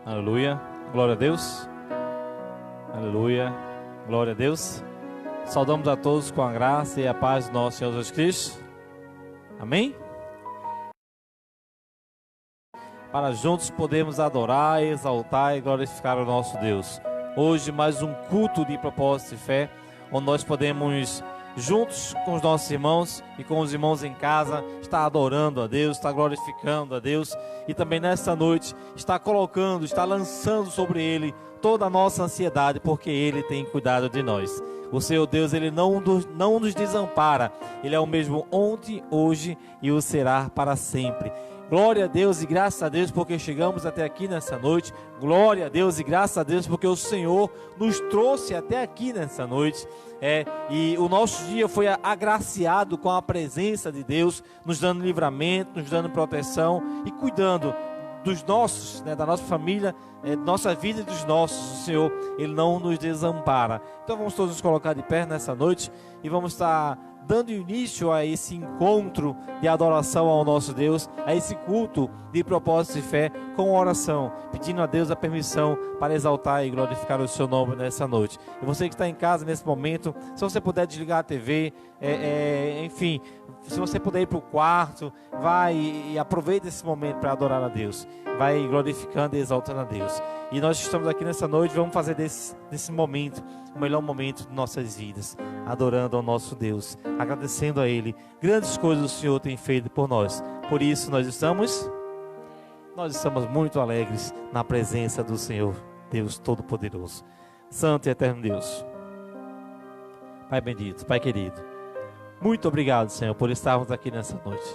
Aleluia, glória a Deus. Aleluia, glória a Deus. Saudamos a todos com a graça e a paz do nosso Senhor Jesus Cristo. Amém? Para juntos podermos adorar, exaltar e glorificar o nosso Deus. Hoje mais um culto de propósito e fé, onde nós podemos, juntos com os nossos irmãos e com os irmãos em casa, estar adorando a Deus, estar glorificando a Deus. E também nesta noite, estar colocando, estar lançando sobre Ele toda a nossa ansiedade, porque Ele tem cuidado de nós. O Senhor Deus, Ele não nos desampara. Ele é o mesmo ontem, hoje e o será para sempre. Glória a Deus e graças a Deus porque chegamos até aqui nessa noite. Glória a Deus e graças a Deus porque o Senhor nos trouxe até aqui nessa noite. E o nosso dia foi agraciado com a presença de Deus, nos dando livramento, nos dando proteção e cuidando dos nossos, da nossa família, nossa vida e dos nossos. O Senhor, Ele não nos desampara. Então vamos todos nos colocar de pé nessa noite e vamos estar dando início a esse encontro de adoração ao nosso Deus, a esse culto de propósito e fé com oração, pedindo a Deus a permissão para exaltar e glorificar o seu nome nessa noite. E você que está em casa nesse momento, se você puder desligar a TV, enfim, se você puder ir para o quarto, vai e aproveita esse momento para adorar a Deus, vai glorificando e exaltando a Deus. E nós estamos aqui nessa noite, vamos fazer desse momento o melhor momento de nossas vidas, adorando ao nosso Deus, agradecendo a Ele. Grandes coisas o Senhor tem feito por nós. Por isso nós estamos muito alegres na presença do Senhor, Deus Todo-Poderoso, Santo e Eterno Deus. Pai bendito, Pai querido, muito obrigado, Senhor, por estarmos aqui nessa noite.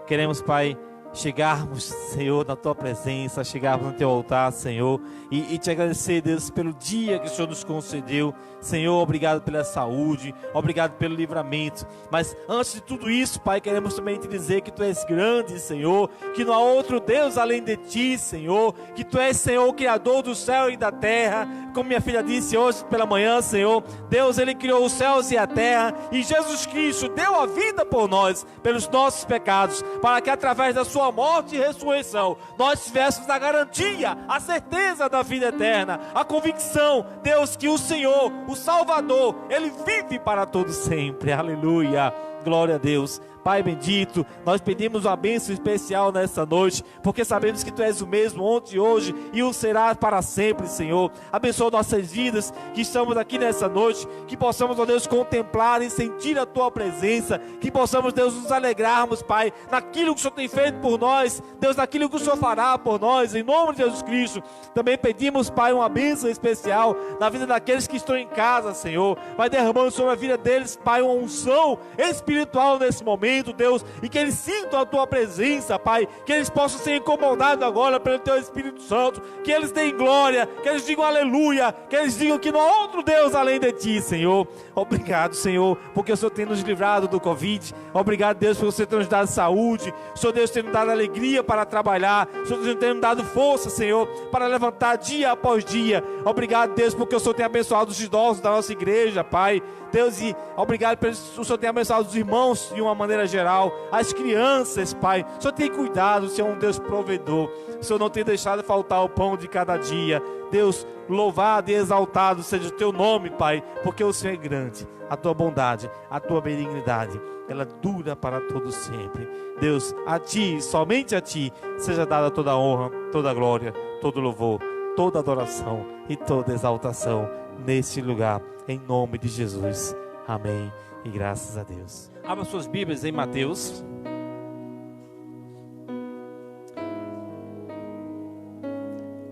Queremos, Pai, chegarmos, Senhor, na Tua presença, chegarmos no Teu altar, Senhor, e Te agradecer, Deus, pelo dia que o Senhor nos concedeu. Senhor, obrigado pela saúde, obrigado pelo livramento. Mas antes de tudo isso, Pai, queremos também Te dizer que Tu és grande, Senhor, que não há outro Deus além de Ti, Senhor, que Tu és, Senhor, o Criador do céu e da terra. Como minha filha disse hoje pela manhã, Senhor, Deus, Ele criou os céus e a terra, e Jesus Cristo deu a vida por nós, pelos nossos pecados, para que através da Sua morte e ressurreição, nós tivéssemos a garantia, a certeza da vida eterna, a convicção, Deus, que o Senhor, o Salvador, Ele vive para todo sempre. Aleluia, glória a Deus. Pai bendito, nós pedimos uma bênção especial nessa noite, porque sabemos que Tu és o mesmo ontem, hoje e o será para sempre, Senhor. Abençoa nossas vidas que estamos aqui nessa noite, que possamos, ó Deus, contemplar e sentir a Tua presença, que possamos, Deus, nos alegrarmos, Pai, naquilo que o Senhor tem feito por nós, Deus, naquilo que o Senhor fará por nós, em nome de Jesus Cristo. Também pedimos, Pai, uma bênção especial na vida daqueles que estão em casa, Senhor. Vai derramando sobre a vida deles, Pai, uma unção espiritual nesse momento, Deus, e que eles sintam a Tua presença, Pai, que eles possam ser incomodados agora pelo Teu Espírito Santo, que eles deem glória, que eles digam aleluia, que eles digam que não há outro Deus além de Ti, Senhor. Obrigado, Senhor, porque o Senhor tem nos livrado do Covid. Obrigado, Deus, por você ter nos dado saúde, o Senhor, Deus, ter nos dado alegria para trabalhar, o Senhor, Deus, ter nos dado força, Senhor, para levantar dia após dia. Obrigado, Deus, porque o Senhor tem abençoado os idosos da nossa igreja, Pai, Deus, e obrigado pelo o Senhor ter abençoado os irmãos de uma maneira geral, as crianças, Pai. O Senhor tem cuidado, o Senhor é um Deus provedor. O Senhor não tem deixado faltar o pão de cada dia. Deus, louvado e exaltado seja o Teu nome, Pai, porque o Senhor é grande. A Tua bondade, a Tua benignidade, ela dura para todo sempre. Deus, a Ti, somente a Ti, seja dada toda a honra, toda a glória, todo o louvor, toda a adoração e toda a exaltação nesse lugar, em nome de Jesus. Amém e graças a Deus. Abra suas Bíblias em Mateus,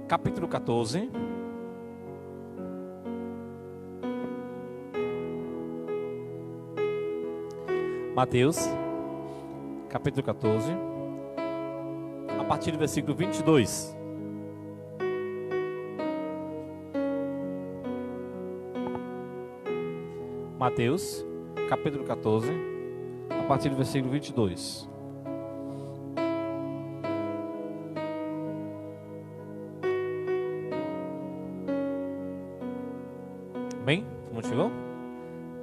capítulo 14. Mateus, capítulo 14, a partir do versículo 22. Mateus, capítulo 14, a partir do versículo 22. Bem, todo mundo chegou?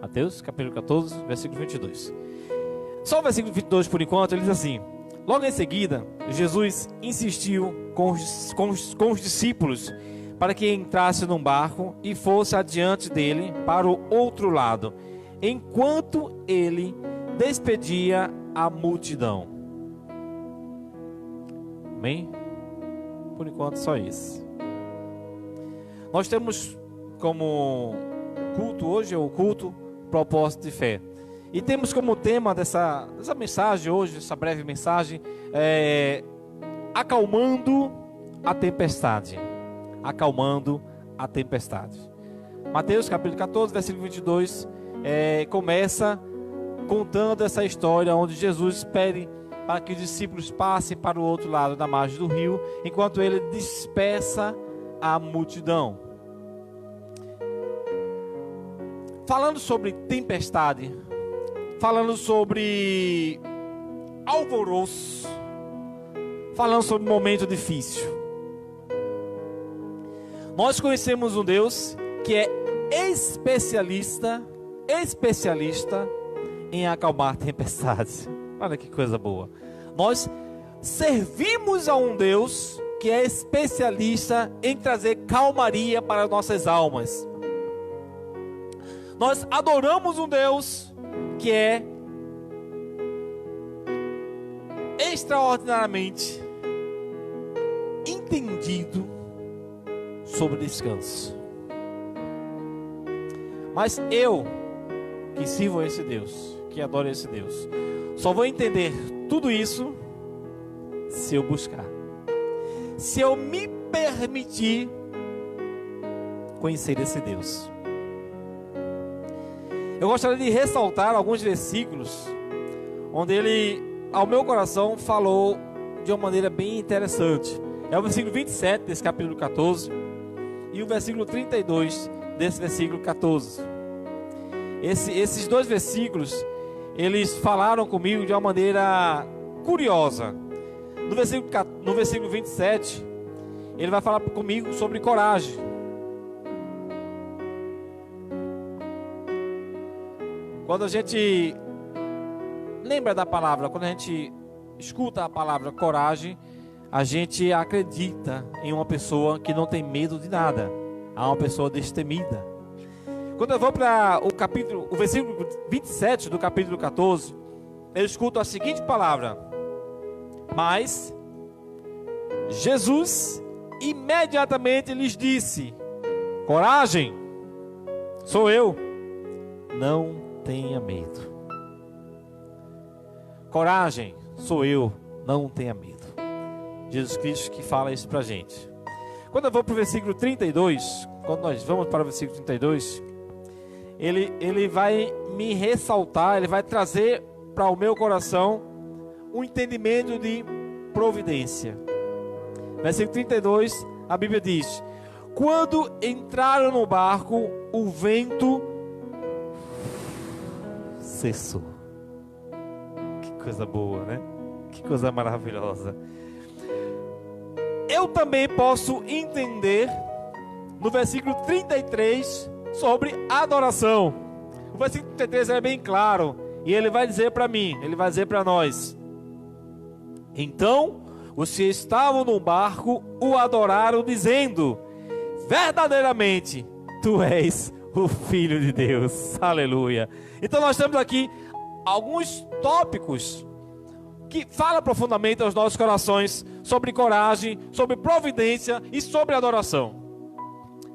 Mateus, capítulo 14, versículo 22. Só o versículo 22 por enquanto, ele diz assim: logo em seguida, Jesus insistiu com os discípulos para que entrasse num barco e fosse adiante dele para o outro lado, enquanto ele despedia a multidão. Amém? Por enquanto só isso. Nós temos como culto hoje, o culto propósito de fé. E temos como tema dessa mensagem hoje, essa breve mensagem, acalmando a tempestade. Acalmando a tempestade. Mateus capítulo 14, versículo 22, começa contando essa história onde Jesus pede para que os discípulos passem para o outro lado da margem do rio, enquanto ele dispersa a multidão. Falando sobre tempestade, falando sobre alvoroço, falando sobre momento difícil. Nós conhecemos um Deus que é especialista em acalmar tempestades. Olha que coisa boa. Nós servimos a um Deus que é especialista em trazer calmaria para nossas almas. Nós adoramos um Deus que é extraordinariamente entendido sobre descanso. Mas eu, que sirvo a esse Deus, que adoro esse Deus, só vou entender tudo isso se eu buscar, se eu me permitir conhecer esse Deus. Eu gostaria de ressaltar alguns versículos onde ele, ao meu coração, falou de uma maneira bem interessante. É o versículo 27 desse capítulo 14 e o versículo 32 desse versículo 14. Esses dois versículos, eles falaram comigo de uma maneira curiosa. No versículo 27, ele vai falar comigo sobre coragem. Quando a gente lembra da palavra, quando a gente escuta a palavra coragem, a gente acredita em uma pessoa que não tem medo de nada, a uma pessoa destemida. Quando eu vou para o versículo 27 do capítulo 14, eu escuto a seguinte palavra: mas Jesus imediatamente lhes disse: coragem, sou eu, não tenha medo. Coragem, sou eu, não tenha medo. Jesus Cristo que fala isso pra gente. Quando eu vou para o versículo 32, quando nós vamos para o versículo 32, ele vai me ressaltar, ele vai trazer para o meu coração um entendimento de providência. Versículo 32, a Bíblia diz: quando entraram no barco, o vento cessou. Que coisa boa, né? Que coisa maravilhosa. Eu também posso entender no versículo 33 sobre adoração. O versículo 33 é bem claro e ele vai dizer para mim, ele vai dizer para nós: então os que estavam no barco o adoraram, dizendo: verdadeiramente tu és o Filho de Deus. Aleluia. Então nós temos aqui alguns tópicos que falam profundamente aos nossos corações sobre coragem, sobre providência e sobre adoração.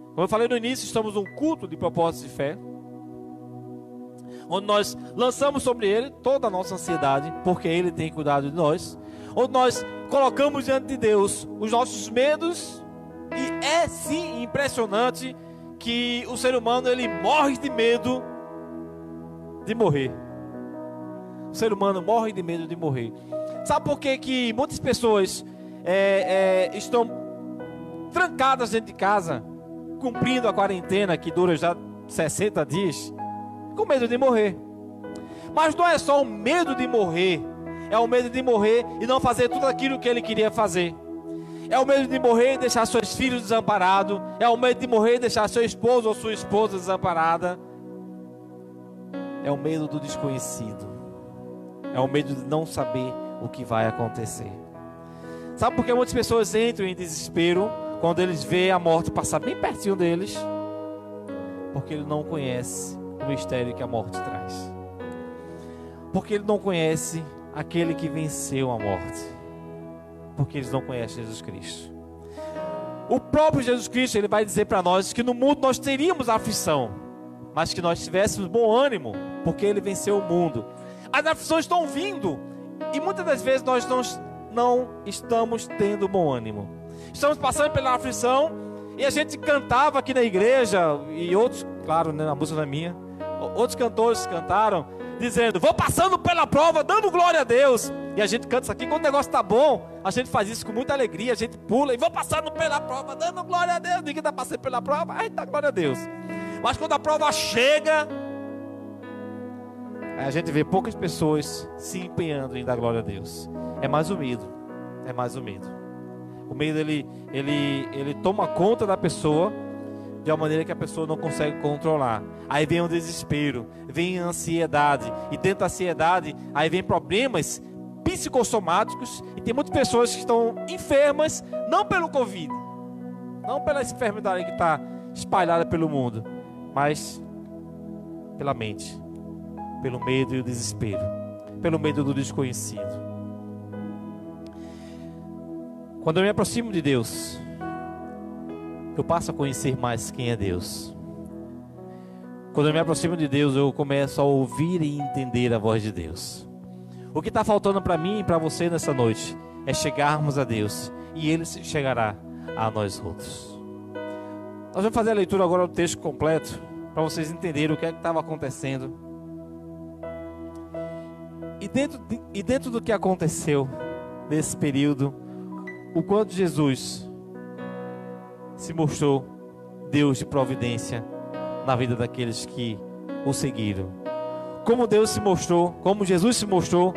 Como eu falei no início, estamos num culto de propósito de fé, onde nós lançamos sobre Ele toda a nossa ansiedade, porque Ele tem cuidado de nós, onde nós colocamos diante de Deus os nossos medos, e é sim impressionante que o ser humano, ele morre de medo de morrer. O ser humano morre de medo de morrer. Sabe por que muitas pessoas estão trancadas dentro de casa, cumprindo a quarentena que dura já 60 dias, com medo de morrer? Mas não é só o medo de morrer, é o medo de morrer e não fazer tudo aquilo que ele queria fazer. É o medo de morrer e deixar seus filhos desamparados. É o medo de morrer e deixar seu esposo ou sua esposa desamparada. É o medo do desconhecido. É o medo de não saber o que vai acontecer. Sabe por que muitas pessoas entram em desespero quando eles veem a morte passar bem pertinho deles? Porque ele não conhece o mistério que a morte traz. Porque ele não conhece aquele que venceu a morte. Porque eles não conhecem Jesus Cristo. O próprio Jesus Cristo, ele vai dizer para nós que no mundo nós teríamos aflição, mas que nós tivéssemos bom ânimo, porque ele venceu o mundo. As aflições estão vindo e muitas das vezes nós não estamos tendo bom ânimo. Estamos passando pela aflição e a gente cantava aqui na igreja, e outros, claro, né, a música não é minha, outros cantores cantaram dizendo: vou passando pela prova, dando glória a Deus. E a gente canta isso aqui, quando o negócio está bom, a gente faz isso com muita alegria, a gente pula e vou passando pela prova, dando glória a Deus. Ninguém está passando pela prova, a gente dá glória a Deus. Mas quando a prova chega, aí a gente vê poucas pessoas se empenhando em dar glória a Deus. É mais o medo, é mais o medo. O medo, ele toma conta da pessoa de uma maneira que a pessoa não consegue controlar. Aí vem o desespero, vem a ansiedade, e dentro da ansiedade, aí vem problemas psicossomáticos, e tem muitas pessoas que estão enfermas, não pelo Covid, não pela enfermidade que está espalhada pelo mundo, mas pela mente, pelo medo e o desespero, pelo medo do desconhecido. Quando eu me aproximo de Deus, eu passo a conhecer mais quem é Deus. Quando eu me aproximo de Deus, eu começo a ouvir e entender a voz de Deus. O que está faltando para mim e para você nessa noite é chegarmos a Deus, e Ele chegará a nós outros. Nós vamos fazer a leitura agora do texto completo, para vocês entenderem o que é que estava acontecendo. E dentro do que aconteceu nesse período, o quanto Jesus se mostrou Deus de providência na vida daqueles que o seguiram. Como Deus se mostrou, como Jesus se mostrou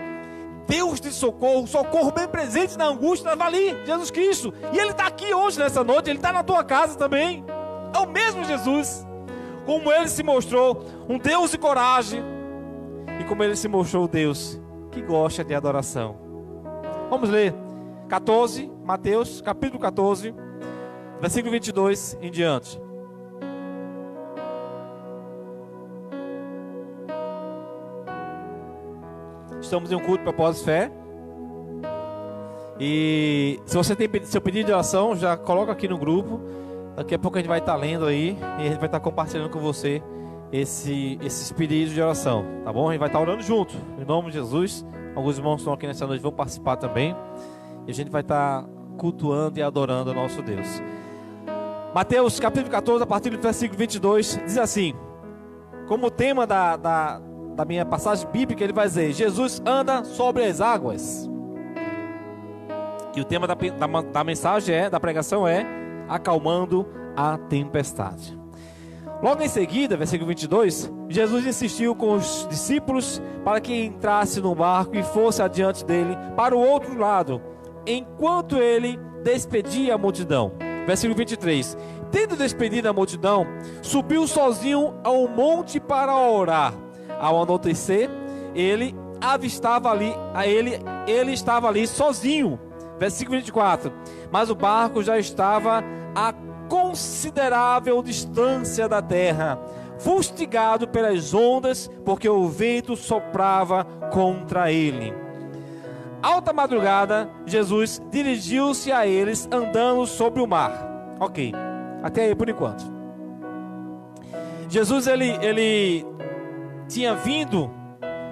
Deus de socorro, socorro bem presente na angústia, estava ali, Jesus Cristo. E Ele está aqui hoje, nessa noite, Ele está na tua casa também. É o mesmo Jesus. Como Ele se mostrou um Deus de coragem, e como Ele se mostrou Deus que gosta de adoração. Vamos ler 14, Mateus capítulo 14, versículo 22 em diante. Estamos em um culto de propósito de fé. E se você tem seu pedido de oração, já coloca aqui no grupo. Daqui a pouco a gente vai estar lendo aí, e a gente vai estar compartilhando com você esses pedidos de oração, tá bom? A gente vai estar orando junto, em nome de Jesus. Alguns irmãos que estão aqui nessa noite vão participar também, e a gente vai estar cultuando e adorando o nosso Deus. Mateus capítulo 14, a partir do versículo 22, diz assim, como tema da minha passagem bíblica, ele vai dizer: Jesus anda sobre as águas. E o tema da mensagem da pregação é acalmando a tempestade. Logo em seguida, versículo 22, Jesus insistiu com os discípulos para que entrasse no barco e fosse adiante dele para o outro lado, enquanto ele despedia a multidão. Versículo 23, tendo despedido a multidão, subiu sozinho ao monte para orar. Ao anoitecer, ele estava ali sozinho. Versículo 24, mas o barco já estava a considerável distância da terra, fustigado pelas ondas, porque o vento soprava contra ele. Alta madrugada, Jesus dirigiu-se a eles andando sobre o mar. Ok, até aí por enquanto. Jesus, ele tinha vindo,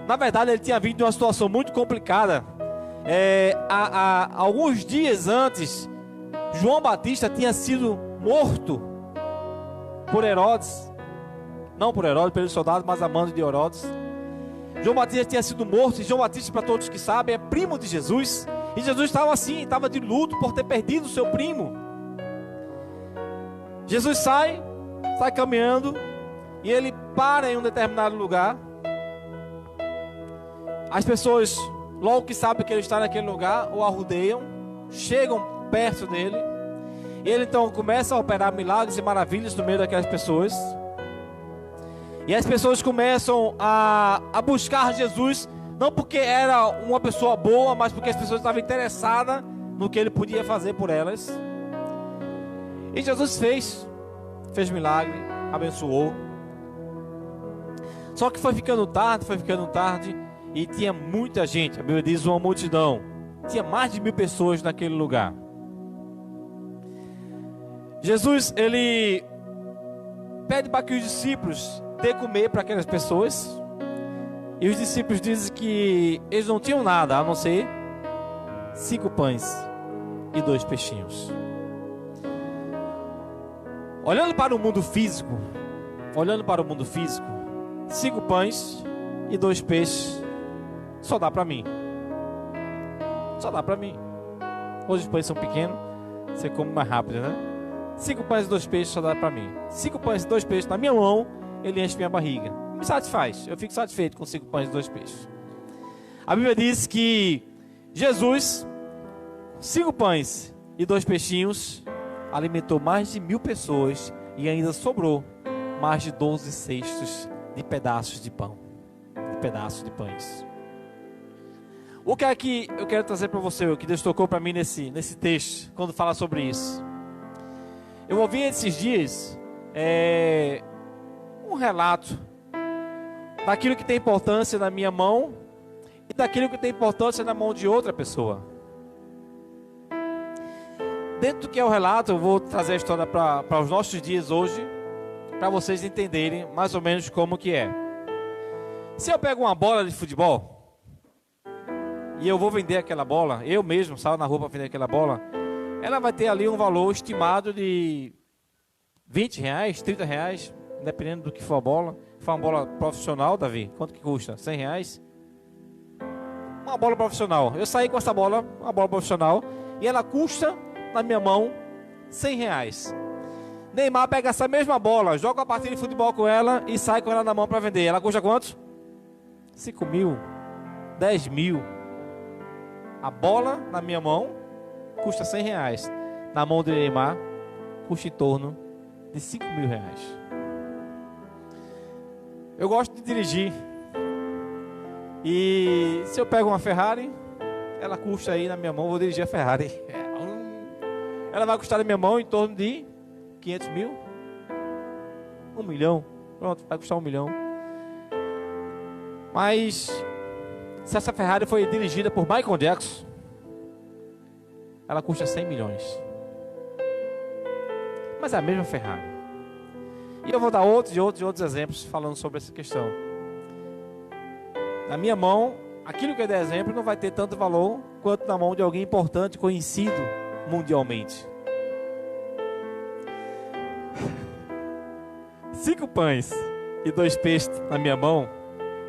na verdade ele tinha vindo de uma situação muito complicada. Há alguns dias antes, João Batista tinha sido morto por Herodes, não por Herodes, pelos soldados, mas a mando de Herodes. João Batista tinha sido morto, e João Batista, para todos que sabem, é primo de Jesus, e Jesus estava assim, estava de luto por ter perdido o seu primo. Jesus sai caminhando, e ele para em um determinado lugar. As pessoas, logo que sabem que ele está naquele lugar, o arrodeiam, chegam perto dele, e ele então começa a operar milagres e maravilhas no meio daquelas pessoas. E as pessoas começam a buscar Jesus, não porque era uma pessoa boa, mas porque as pessoas estavam interessadas no que ele podia fazer por elas. E Jesus fez milagre, abençoou. Só que foi ficando tarde, e tinha muita gente. A Bíblia diz uma multidão. Tinha mais de 1000 pessoas naquele lugar. Jesus, ele pede para que os discípulos dê comer para aquelas pessoas. E os discípulos dizem que eles não tinham nada a não ser 5 pães e 2 peixinhos. Olhando para o mundo físico, 5 pães e 2 peixes só dá para mim. Hoje os pães são pequenos, você come mais rápido, né? 5 pães e 2 peixes só dá para mim. 5 pães e 2 peixes na minha mão, ele enche minha barriga. Me satisfaz, eu fico satisfeito com 5 pães e 2 peixes. A Bíblia diz que Jesus, 5 pães e 2 peixinhos, alimentou mais de 1000 pessoas e ainda sobrou mais de 12 cestos de pedaços de pão, de pedaços de pães. O que é que eu quero trazer para você, o que Deus tocou para mim nesse texto, quando fala sobre isso? Eu ouvi esses dias um relato daquilo que tem importância na minha mão e daquilo que tem importância na mão de outra pessoa. Dentro do que é o relato, eu vou trazer a história para os nossos dias hoje, para vocês entenderem mais ou menos como que é. Se eu pego uma bola de futebol e eu vou vender aquela bola, eu mesmo saio na rua para vender aquela bola, ela vai ter ali um valor estimado de R$20, R$30, dependendo do que for a bola. Se for uma bola profissional, Davi, quanto que custa? R$100? Uma bola profissional. Eu saí com essa bola, uma bola profissional, e ela custa na minha mão R$100. Neymar pega essa mesma bola, joga uma partida de futebol com ela e sai com ela na mão para vender. Ela custa quanto? 5 mil, 10 mil. A bola na minha mão custa R$100. Na mão de Neymar custa em torno de R$5.000. Eu gosto de dirigir. E se eu pego uma Ferrari, ela custa aí na minha mão, vou dirigir a Ferrari. Ela vai custar na minha mão em torno de 500 mil, 1 milhão. Pronto, vai custar 1 milhão. Mas se essa Ferrari foi dirigida por Michael Jackson, ela custa 100 milhões. Mas é a mesma Ferrari. E eu vou dar outros exemplos falando sobre essa questão. Na minha mão, aquilo que eu der exemplo não vai ter tanto valor quanto na mão de alguém importante, conhecido mundialmente. 5 pães e 2 peixes na minha mão,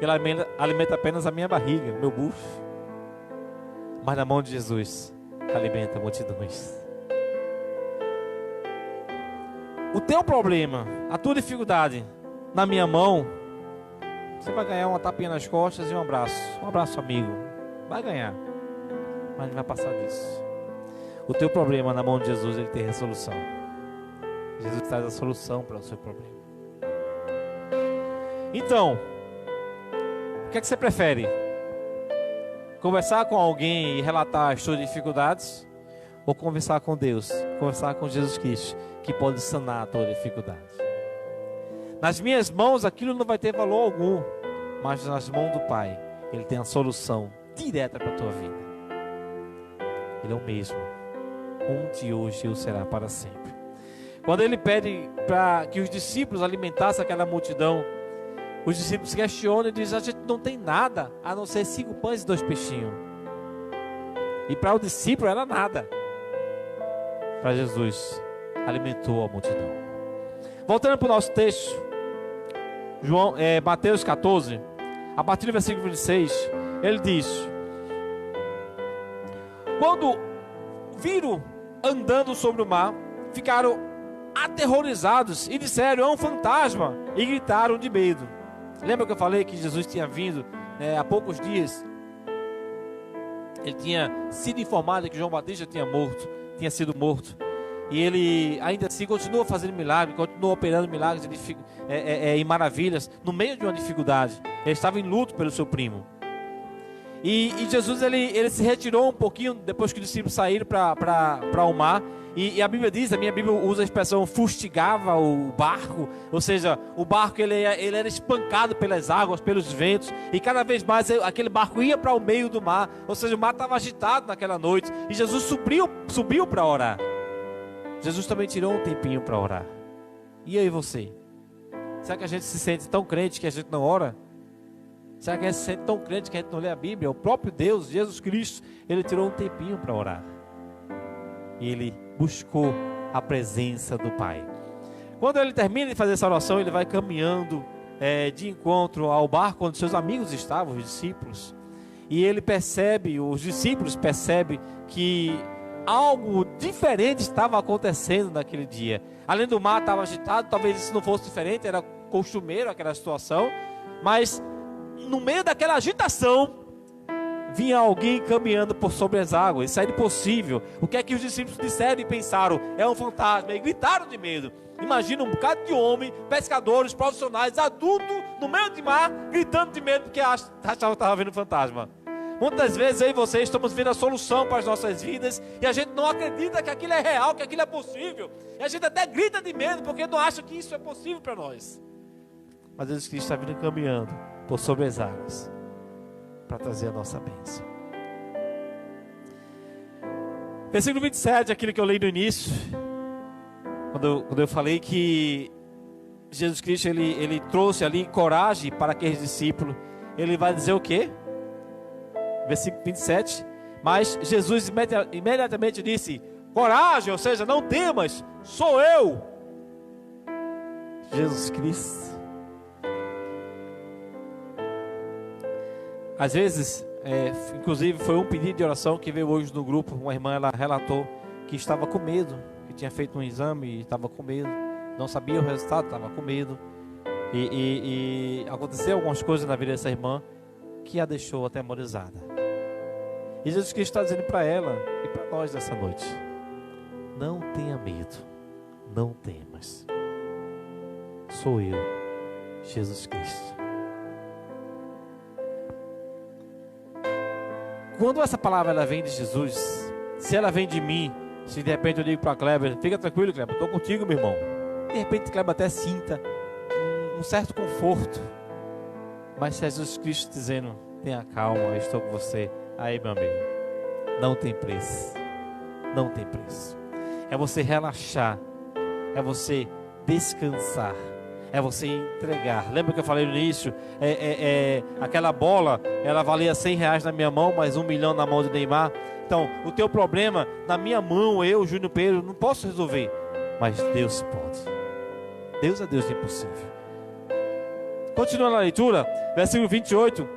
ele alimenta apenas a minha barriga, meu bucho. Mas na mão de Jesus, alimenta multidões. O teu problema, a tua dificuldade, na minha mão, você vai ganhar uma tapinha nas costas e um abraço amigo, vai ganhar, mas não vai passar disso. O teu problema na mão de Jesus, ele tem resolução. Jesus traz a solução para o seu problema. Então, o que é que você prefere? Conversar com alguém e relatar as suas dificuldades? Ou conversar com Deus? Conversar com Jesus Cristo, que pode sanar a tua dificuldade. Nas minhas mãos aquilo não vai ter valor algum, mas nas mãos do Pai, Ele tem a solução direta para a tua vida. Ele é o mesmo, ontem, hoje e o será para sempre. Quando Ele pede para que os discípulos alimentassem aquela multidão, os discípulos se questionam e dizem: a gente não tem nada a não ser 5 pães e 2 peixinhos. E para o discípulo era nada. Para Jesus, alimentou a multidão. Voltando para o nosso texto, Mateus 14, a partir do versículo 26, ele diz: quando viram andando sobre o mar, ficaram aterrorizados e disseram: é um fantasma, e gritaram de medo. Lembra que eu falei que Jesus tinha vindo há poucos dias? Ele tinha sido informado que João Batista tinha sido morto. E ele ainda assim continua fazendo milagres, continua operando milagres e maravilhas no meio de uma dificuldade. Ele estava em luto pelo seu primo. E Jesus ele se retirou um pouquinho depois que os discípulos saíram para o mar. E a Bíblia diz, a minha Bíblia usa a expressão fustigava o barco, ou seja, o barco ele era espancado pelas águas, pelos ventos, e cada vez mais aquele barco ia para o meio do mar, ou seja, o mar estava agitado naquela noite, e Jesus subiu para orar. Jesus também tirou um tempinho para orar. E aí você? Será que a gente se sente tão crente que a gente não ora? Será que a gente se sente tão crente que a gente não lê a Bíblia? O próprio Deus, Jesus Cristo, ele tirou um tempinho para orar. E ele buscou a presença do Pai. Quando ele termina de fazer essa oração, ele vai caminhando de encontro ao barco onde seus amigos estavam, os discípulos. E ele percebe, os discípulos percebem que algo diferente estava acontecendo naquele dia. Além do mar estava agitado, talvez isso não fosse diferente, era costumeiro aquela situação. Mas no meio daquela agitação, vinha alguém caminhando por sobre as águas. Isso era impossível. O que é que os discípulos disseram e pensaram? É um fantasma. E gritaram de medo. Imagina um bocado de homem, pescadores, profissionais, adultos, no meio de mar, gritando de medo porque achavam que estava vendo um fantasma. Muitas vezes eu e você estamos vendo a solução para as nossas vidas e a gente não acredita que aquilo é real, que aquilo é possível. E a gente até grita de medo porque não acha que isso é possível para nós. Mas Jesus Cristo está vindo caminhando por sobre as águas para trazer a nossa bênção. Versículo 27, aquilo que eu li no início, quando eu falei que Jesus Cristo ele trouxe ali coragem para aqueles discípulos. Ele vai dizer o quê? Versículo 27. Mas Jesus imediatamente disse: coragem, ou seja, não temas, sou eu. Jesus Cristo. Às vezes, inclusive foi um pedido de oração que veio hoje no grupo. Uma irmã, ela relatou que estava com medo, que tinha feito um exame e estava com medo, não sabia o resultado, estava com medo. E aconteceu algumas coisas na vida dessa irmã que a deixou atemorizada. E Jesus Cristo está dizendo para ela e para nós nessa noite: não tenha medo, não temas, sou eu, Jesus Cristo. Quando essa palavra ela vem de Jesus, se ela vem de mim, se de repente eu digo para Kleber: fica tranquilo, Kleber, estou contigo, meu irmão. De repente Kleber até sinta um certo conforto. Mas se é Jesus Cristo dizendo: tenha calma, eu estou com você, aí, meu amigo, não tem preço. Não tem preço. É você relaxar, é você descansar, é você entregar. Lembra que eu falei no início? Aquela bola, ela valia R$100 na minha mão, mas 1 milhão na mão de Neymar. Então, o teu problema, na minha mão, eu, Júnior Pedro, não posso resolver. Mas Deus pode. Deus é Deus do impossível. Continuando a leitura, versículo 28.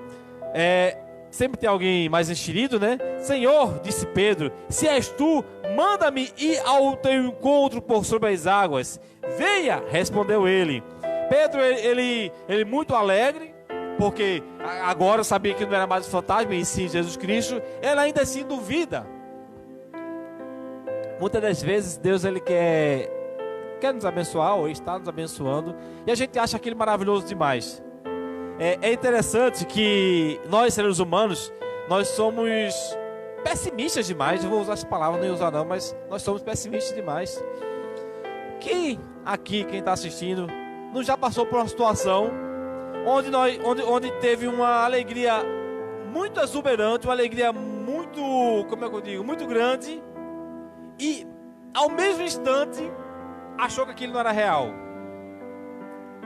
Sempre tem alguém mais enxerido, né? Senhor, disse Pedro, se és tu, manda-me ir ao teu encontro por sobre as águas. Venha, respondeu ele. Pedro, ele muito alegre, porque agora sabia que não era mais o fantasma, e sim Jesus Cristo. Ele ainda assim duvida. Muitas das vezes Deus ele quer nos abençoar, ou está nos abençoando, e a gente acha aquilo maravilhoso demais. É interessante que nós, seres humanos, nós somos pessimistas demais. Eu vou usar essa palavra, não ia usar não, mas nós somos pessimistas demais. Quem aqui, quem está assistindo, não já passou por uma situação onde teve uma alegria muito exuberante, uma alegria muito, como é que eu digo, muito grande, e ao mesmo instante achou que aquilo não era real?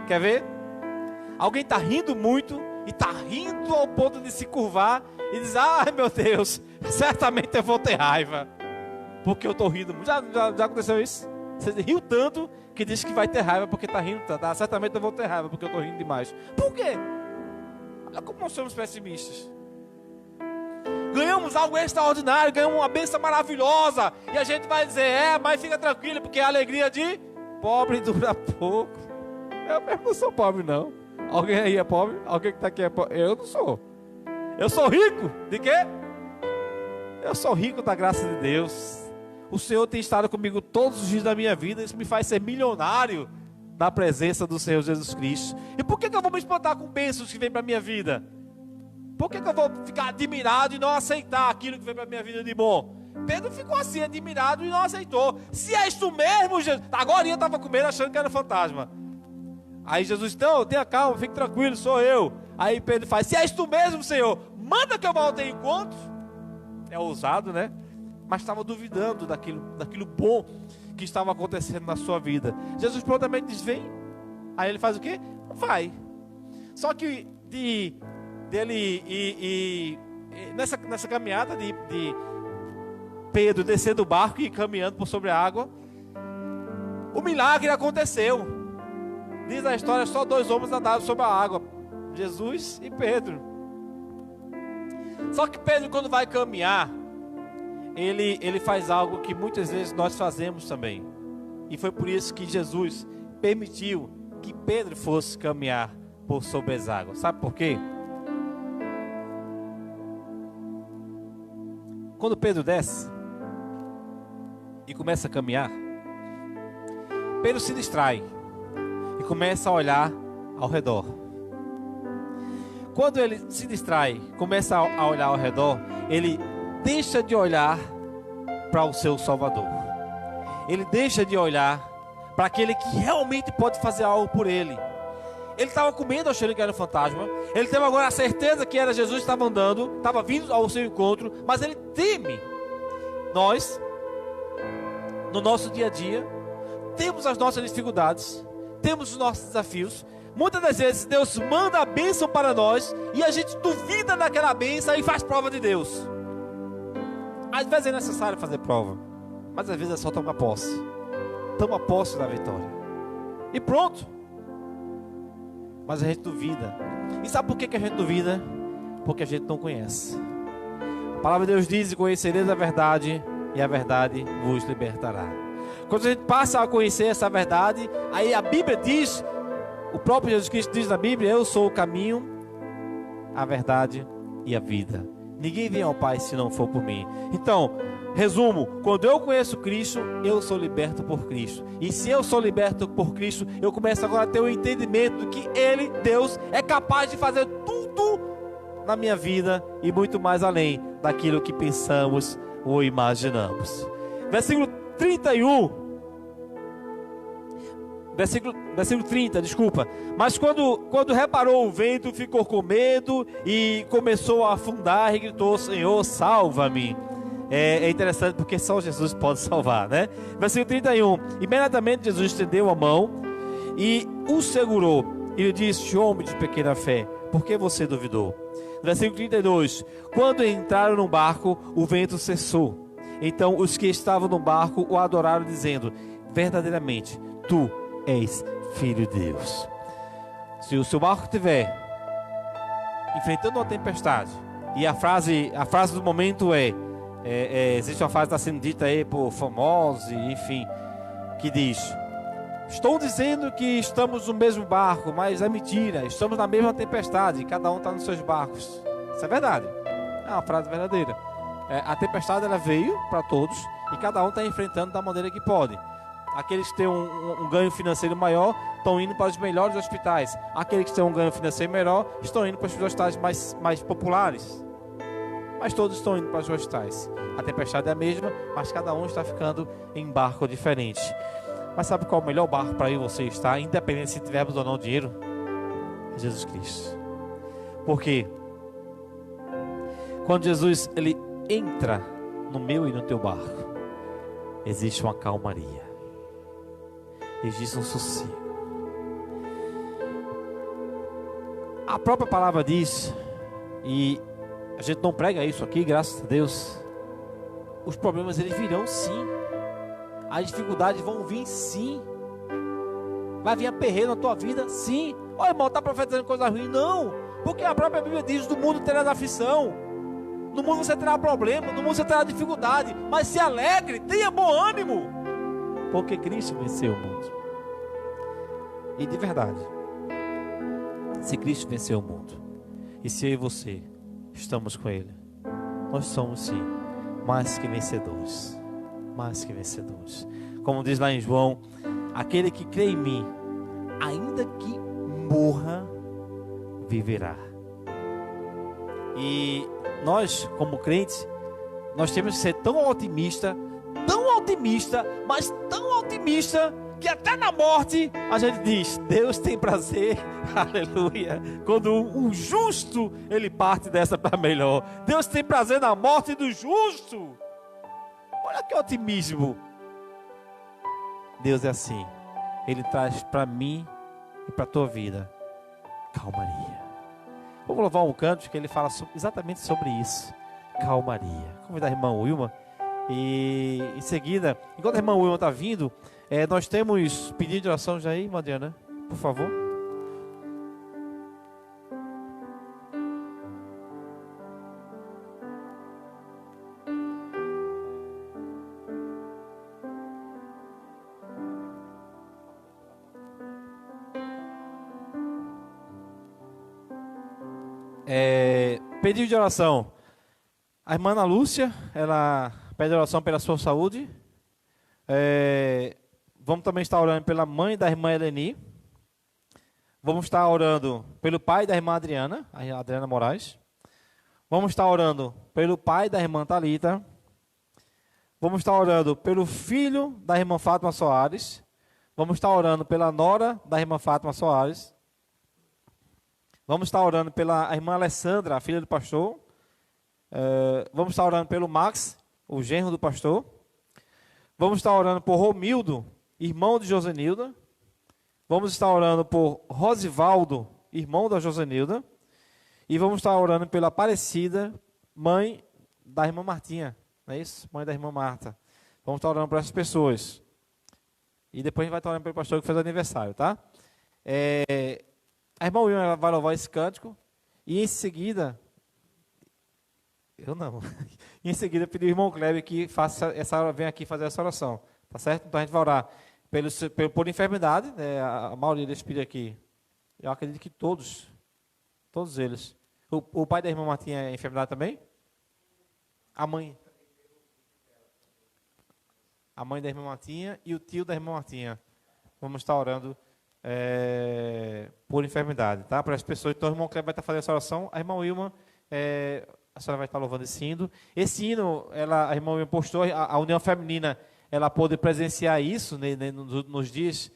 Quer ver? Alguém está rindo muito e está rindo ao ponto de se curvar e diz: ai meu Deus, certamente eu vou ter raiva porque eu estou rindo muito. Já aconteceu isso? Você riu tanto que diz que vai ter raiva porque está rindo tanto. Certamente eu vou ter raiva porque eu estou rindo demais. Por quê? Olha como nós somos pessimistas. Ganhamos algo extraordinário, ganhamos uma bênção maravilhosa, e a gente vai dizer: mas fica tranquilo, porque a alegria de pobre dura pouco. Eu mesmo não sou pobre não. Alguém aí é pobre? Alguém que está aqui é pobre? Eu não sou. Eu sou rico. De quê? Eu sou rico da graça de Deus. O Senhor tem estado comigo todos os dias da minha vida. Isso me faz ser milionário na presença do Senhor Jesus Cristo. E por que eu vou me espantar com bênçãos que vêm para a minha vida? Por que eu vou ficar admirado e não aceitar aquilo que veio para a minha vida de bom? Pedro ficou assim, admirado e não aceitou. Se és tu mesmo, Jesus. Agora eu estava com medo achando que era fantasma. Aí Jesus, não, tenha calma, fique tranquilo, sou eu. Aí Pedro faz, se és tu mesmo, Senhor, manda que eu vá ao teu encontro. É ousado, né? Mas estava duvidando daquilo bom que estava acontecendo na sua vida. Jesus prontamente diz, vem. Aí ele faz o quê? Vai. Só que nessa caminhada de Pedro descer do barco e ir caminhando por sobre a água, o milagre aconteceu. Diz a história, só 2 homens andaram sobre a água, Jesus e Pedro. Só que Pedro, quando vai caminhar, ele faz algo que muitas vezes nós fazemos também. E foi por isso que Jesus permitiu que Pedro fosse caminhar por sobre as águas. Sabe por quê? Quando Pedro desce e começa a caminhar, Pedro se distrai e começa a olhar ao redor. Quando ele se distrai, começa a olhar ao redor, ele deixa de olhar para o seu Salvador. Ele deixa de olhar para aquele que realmente pode fazer algo por ele. Ele estava com medo achando que era um fantasma. Ele teve agora a certeza que era Jesus que estava andando, estava vindo ao seu encontro, mas ele teme. Nós, no nosso dia a dia, temos as nossas dificuldades, temos os nossos desafios. Muitas das vezes Deus manda a bênção para nós e a gente duvida daquela bênção e faz prova de Deus. Às vezes é necessário fazer prova, mas às vezes é só tomar posse. Toma posse da vitória e pronto. Mas a gente duvida. E sabe por que a gente duvida? Porque a gente não conhece. A palavra de Deus diz, conhecereis a verdade e a verdade vos libertará. Quando a gente passa a conhecer essa verdade, aí a Bíblia diz, o próprio Jesus Cristo diz na Bíblia, eu sou o caminho, a verdade e a vida. Ninguém vem ao Pai se não for por mim. Então, resumo, quando eu conheço Cristo, eu sou liberto por Cristo. E se eu sou liberto por Cristo, eu começo agora a ter o entendimento de que Ele, Deus, é capaz de fazer tudo na minha vida e muito mais além daquilo que pensamos ou imaginamos. Versículo 30, desculpa. Mas quando reparou o vento, ficou com medo e começou a afundar e gritou, Senhor, salva-me. É interessante porque só Jesus pode salvar, né? Versículo 31. Imediatamente Jesus estendeu a mão e o segurou. E lhe disse, homem de pequena fé, por que você duvidou? Versículo 32. Quando entraram no barco, o vento cessou. Então os que estavam no barco o adoraram, dizendo, verdadeiramente, tu és filho de Deus. Se o seu barco estiver enfrentando uma tempestade, e a frase do momento existe uma frase que está sendo dita aí por famosos, enfim, que diz, estou dizendo que estamos no mesmo barco, mas é mentira, estamos na mesma tempestade, cada um está nos seus barcos. Isso é verdade, é uma frase verdadeira. A tempestade ela veio para todos e cada um está enfrentando da maneira que pode. Aqueles que têm um ganho financeiro maior estão indo para os melhores hospitais. Aqueles que têm um ganho financeiro menor estão indo para os hospitais mais populares. Mas todos estão indo para os hospitais. A tempestade é a mesma, mas cada um está ficando em barco diferente. Mas sabe qual é o melhor barco para eu e você estar, independente se tivermos ou não dinheiro? É Jesus Cristo. Porque quando Jesus ele entra no meu e no teu barco, existe uma calmaria. Existe um sossego. A própria palavra diz, e a gente não prega isso aqui, graças a Deus, os problemas eles virão sim, as dificuldades vão vir sim, vai vir aperreio na tua vida sim. Olha, irmão, está profetizando coisa ruim? Não, porque a própria Bíblia diz, do mundo terás aflição, no mundo você terá problema, no mundo você terá dificuldade, mas se alegre, tenha bom ânimo, porque Cristo venceu o mundo. E de verdade, se Cristo venceu o mundo, e se eu e você estamos com Ele, nós somos sim mais que vencedores. Mais que vencedores. Como diz lá em João, aquele que crê em mim, ainda que morra, viverá. E nós, como crentes, nós temos que ser tão otimista, mas tão otimista, que até na morte a gente diz: Deus tem prazer, aleluia, quando o justo, ele parte dessa para melhor. Deus tem prazer na morte do justo. Olha que otimismo. Deus é assim, Ele traz para mim e para a tua vida calmaria. Vamos louvar um canto que ele fala exatamente sobre isso, calmaria. Convidar a irmã Wilma. E em seguida, enquanto a irmã Wilma está vindo, nós temos pedido de oração já aí, irmã Adriana, por favor. Pedido de oração. A irmã Ana Lúcia, ela pede oração pela sua saúde. Vamos também estar orando pela mãe da irmã Eleni. Vamos estar orando pelo pai da irmã Adriana, a Adriana Moraes. Vamos estar orando pelo pai da irmã Thalita. Vamos estar orando pelo filho da irmã Fátima Soares. Vamos estar orando pela nora da irmã Fátima Soares. Vamos estar orando pela irmã Alessandra, a filha do pastor. Vamos estar orando pelo Max, o genro do pastor. Vamos estar orando por Romildo, irmão de Josenilda. Vamos estar orando por Rosivaldo, irmão da Josenilda. E vamos estar orando pela Aparecida, mãe da irmã Martinha. Não é isso? Mãe da irmã Marta. Vamos estar orando por essas pessoas. E depois a gente vai estar orando pelo pastor que fez aniversário, tá? A irmã Wilma vai louvar esse cântico. E em seguida... Eu não. E em seguida, pedir ao irmão Kleber que venha aqui fazer essa oração. Tá certo? Então a gente vai orar por enfermidade. Né? A maioria deles pediu aqui. Eu acredito que todos eles. O pai da irmã Martinha é enfermidade também? A mãe da irmã Martinha e o tio da irmã Martinha. Vamos estar orando por enfermidade, tá? Para as pessoas. Então o irmão Kleber vai estar fazendo essa oração. A irmã Wilma, a senhora vai estar louvando esse hino. Esse hino, a irmã Wilma postou, a União Feminina, ela pôde presenciar isso, né, nos dias,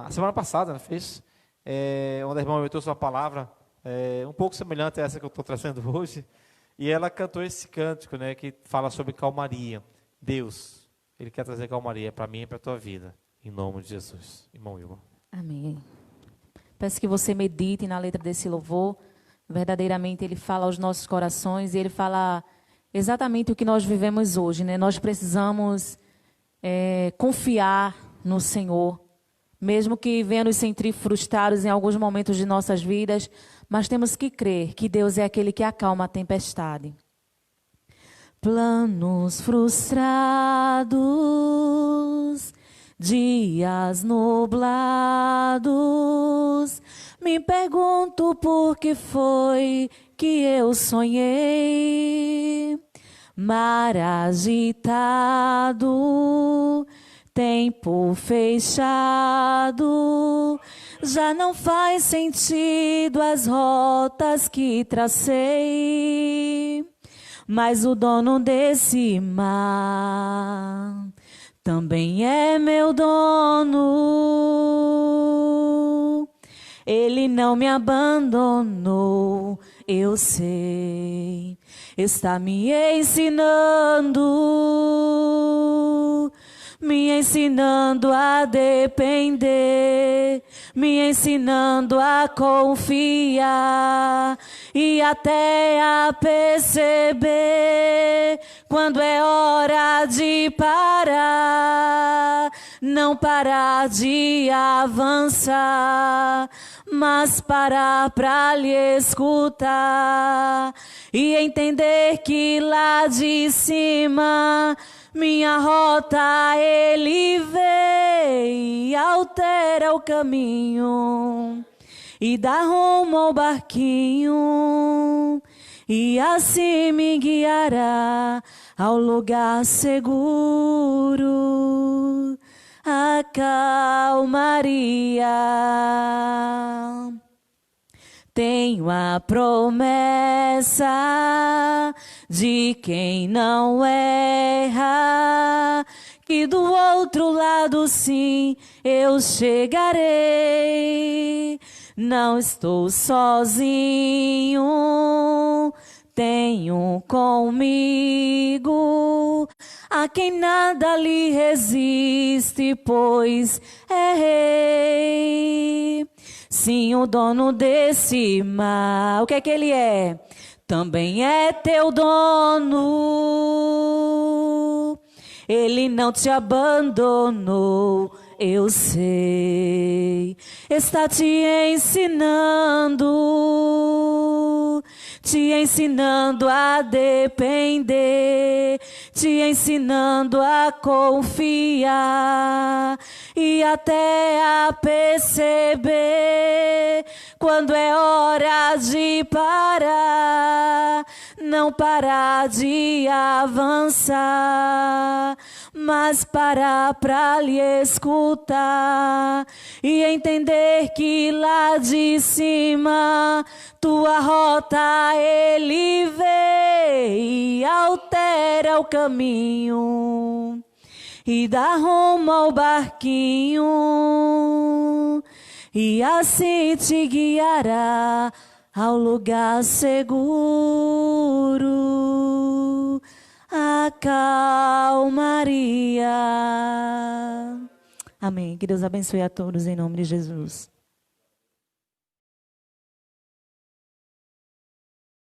a semana passada, né, fez, onde a irmã Wilma trouxe uma palavra um pouco semelhante a essa que eu estou trazendo hoje, e ela cantou esse cântico, né, que fala sobre calmaria. Deus, Ele quer trazer calmaria para mim e para a tua vida, em nome de Jesus. Irmão Wilma. Amém. Peço que você medite na letra desse louvor. Verdadeiramente ele fala aos nossos corações e ele fala exatamente o que nós vivemos hoje, né? Nós precisamos confiar no Senhor, mesmo que venha nos sentir frustrados em alguns momentos de nossas vidas, mas temos que crer que Deus é aquele que acalma a tempestade. Planos frustrados, dias nublados, me pergunto por que foi que eu sonhei. Mar agitado, tempo fechado, já não faz sentido as rotas que tracei. Mas o dono desse mar também é meu dono. Ele não me abandonou, eu sei. Está me ensinando a depender, me ensinando a confiar e até a perceber quando é hora de parar. Não parar de avançar, mas parar para lhe escutar e entender que lá de cima minha rota ele vê e altera o caminho e dá rumo ao barquinho e assim me guiará ao lugar seguro, a calmaria. Tenho a promessa de quem não erra, que do outro lado sim eu chegarei. Não estou sozinho, tenho comigo a quem nada lhe resiste, pois é rei. Sim, o dono desse mar, o que é que ele é? Também é teu dono. Ele não te abandonou, eu sei. Está te ensinando a depender, te ensinando a confiar e até a perceber quando é hora de parar. Não parar de avançar, mas parar pra lhe escutar e entender que lá de cima tua rota ele vê e altera o caminho e dá rumo ao barquinho e assim te guiará ao lugar seguro, a calmaria. Amém. Que Deus abençoe a todos em nome de Jesus.